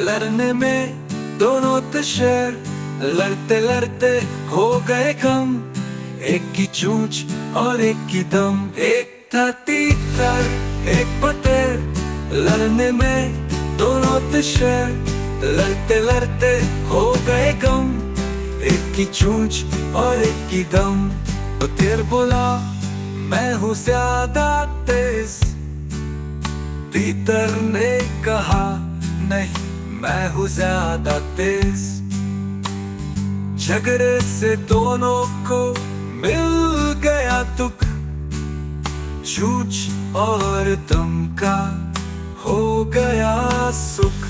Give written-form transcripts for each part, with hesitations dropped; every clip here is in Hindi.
लड़ने में दोनों तशर, लड़ते लड़ते हो गए कम। एक की चोंच और एक की दम, एक था तीतर एक पत्थर। लड़ने में दोनों तशर, लड़ते लड़ते हो गए कम। एक की चोंच और एक की दम। तो तीर बोला मैं हूँ ज्यादा तेज, तीतर ने कहा नहीं मैं हूँ ज्यादा तेज। झगड़े से दोनों को मिल गया दुख, चोंच और दम का हो गया सुख।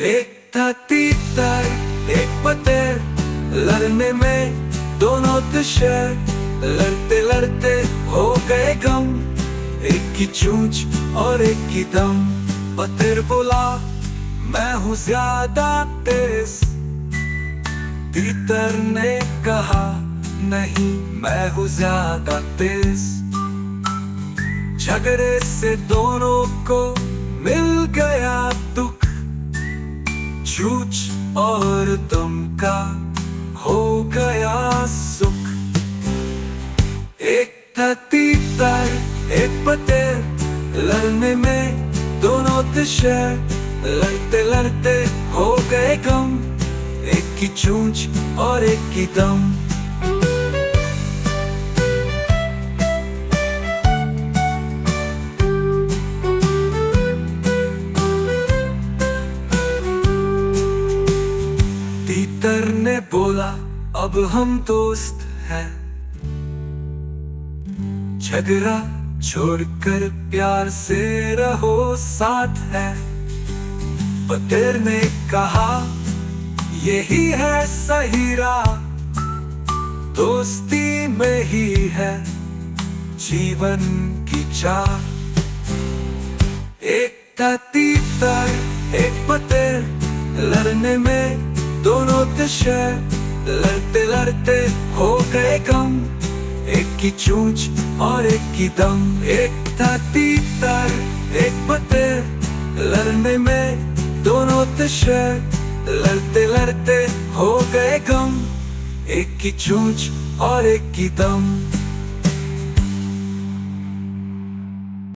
एक था तीतर एक पत्थर, लड़ने में दोनों तशर, लड़ते लड़ते हो गए गम। एक की चोंच और एक की दम। पत्थर बोला मैं हूँ ज्यादा तेज, तीतर ने कहा नहीं मैं हूँ ज्यादा तेज। झगड़े से दोनों को मिल गया दुख, चोंच और दम का हो गया सुख। एक था तीतर एक पत्थर, लड़ने में दोनों तशर, लड़ते लड़ते हो गए कम। एक की चोंच और एक की दम। तीतर ने बोला अब हम दोस्त हैं, झगड़ा छोड़कर प्यार से रहो साथ है। पत्थर ने कहा यही है सही राह, दोस्ती में ही है जीवन की चाह। एक था तीतर एक पत्थर, लड़ने में दोनों तशर, लड़ते लड़ते हो गए कम। एक की चोंच और एक की दम। एक था तीतर एक पत्थर, लड़ने में दोनों तशर, लड़ते लड़ते हो गए गम। एक की चोंच और एक की दम।